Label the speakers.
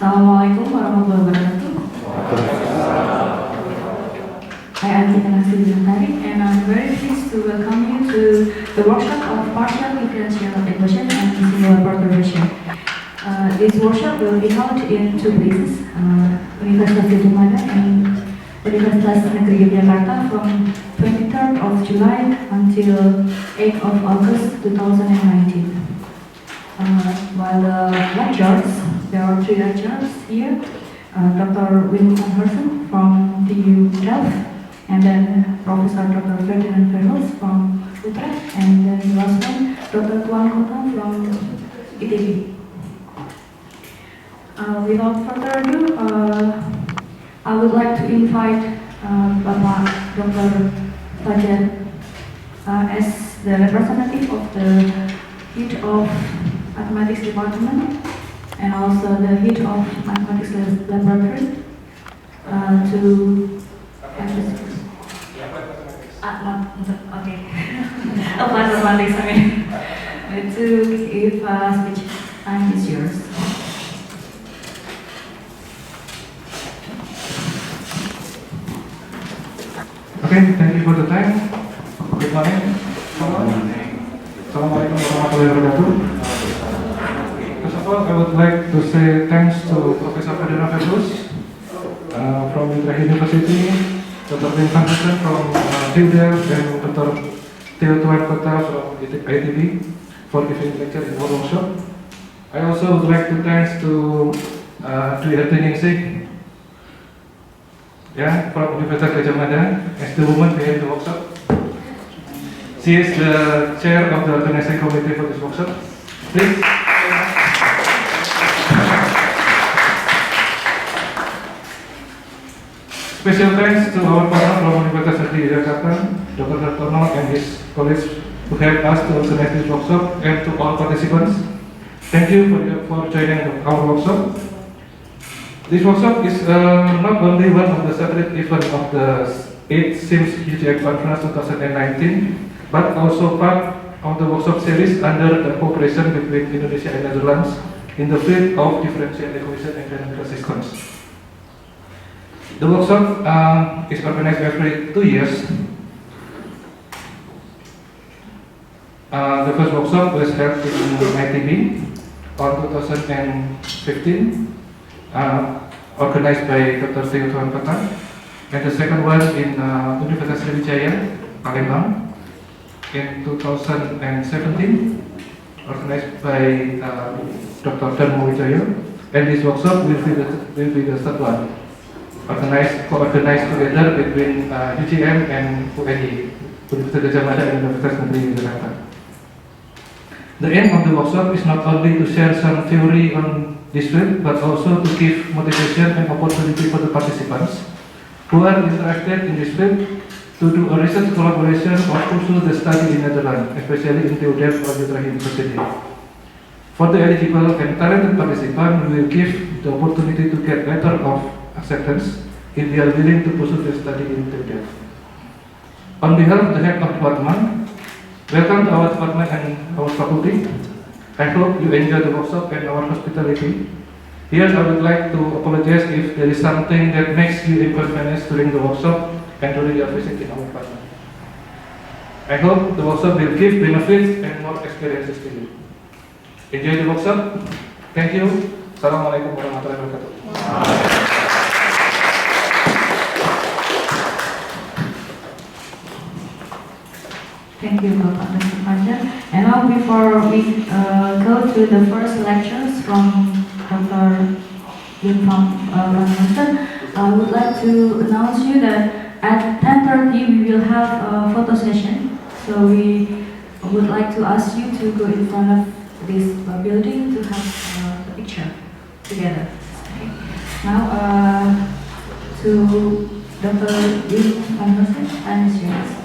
Speaker 1: Assalamualaikum warahmatullahi wabarakatuh. I am Tina Sri and I'm very pleased to welcome you to the workshop of partial differential equation and singular perturbation. This workshop will be held in two places, Universitas Gajah Mada and Universitas Negeri Yogyakarta from 23rd of July until 8th of August 2019. While the lectures, there are three lecturers here. Dr. Wim van Hersen from TU Delft, and then Professor Dr. Ferdinand Verhulst from Utrecht, and then the last one, Dr. Tuan Kota from ITB. Without further ado, I would like to invite Bapak Dr. Fajar as the representative of the head of Mathematics Department and also the head of Mathematics Laboratory to have this. Okay. Of mathematics, I mean, to give a speech. Time is yours.
Speaker 2: Okay, thank you for the time. Good morning. Assalamualaikum warahmatullahi wabarakatuh. First of all, I would like to say thanks to Professor Ferdinand Verhulst from Utrecht University, Dr. Wim van Hersen from TU Delft, and Dr. Tuan Kota from ITB for giving lecture in our workshop. I also would like to thanks to Dwi Erteningsih, from Universitas Gajah Mada, as the woman behind the workshop. She is the chair of the organizing committee for this workshop. Please. Special thanks to our partner from Universitas Negeri Yogyakarta, Dr. Hartono and his colleagues who helped us to organize this workshop, and to all participants. Thank you for joining our workshop. This workshop is not only one of the separate events of the 8th SIMS UGM Conference 2019, but also part of the workshop series under the cooperation between Indonesia and Netherlands in the field of differential equation and dynamical systems. The workshop is organized every 2 years. The first workshop was held in ITB on 2015, organized by Dr. Tuan Kota, and the second one in Universitas Sriwijaya, Palembang, in 2017, organized by Dr. Dharma Wijaya, and this workshop will be the third one, co-organized together between UGM and UNI, Universitas Gajah Mada and Universitas Negeri Yogyakarta. The aim of the workshop is not only to share some theory on this field, but also to give motivation and opportunity for the participants who are interested in this field to do a research collaboration or pursue the study in Netherlands, especially in TU Delft or Utrecht University. For the eligible and talented participants, we will give the opportunity to get letter of acceptance if they are willing to pursue the study in TU Delft. On behalf of the head of department, welcome to our department and our faculty. I hope you enjoy the workshop and our hospitality. Here I would like to apologize if there is something that makes you inconvenienced during the workshop and during your visit in our department. I hope the workshop will give benefits and more experiences to you. Enjoy the workshop. Thank you. Assalamualaikum warahmatullahi wabarakatuh.
Speaker 1: Thank you, Bapak Dr. Fajar. And now, before we go to the first lectures from Dr. Wim van Hersen, I would like to announce you that at 10:30 we will have a photo session. So we would like to ask you to go in front of this building to have a picture together. Okay. Now to Dr. Wim van Hersen, and is yours.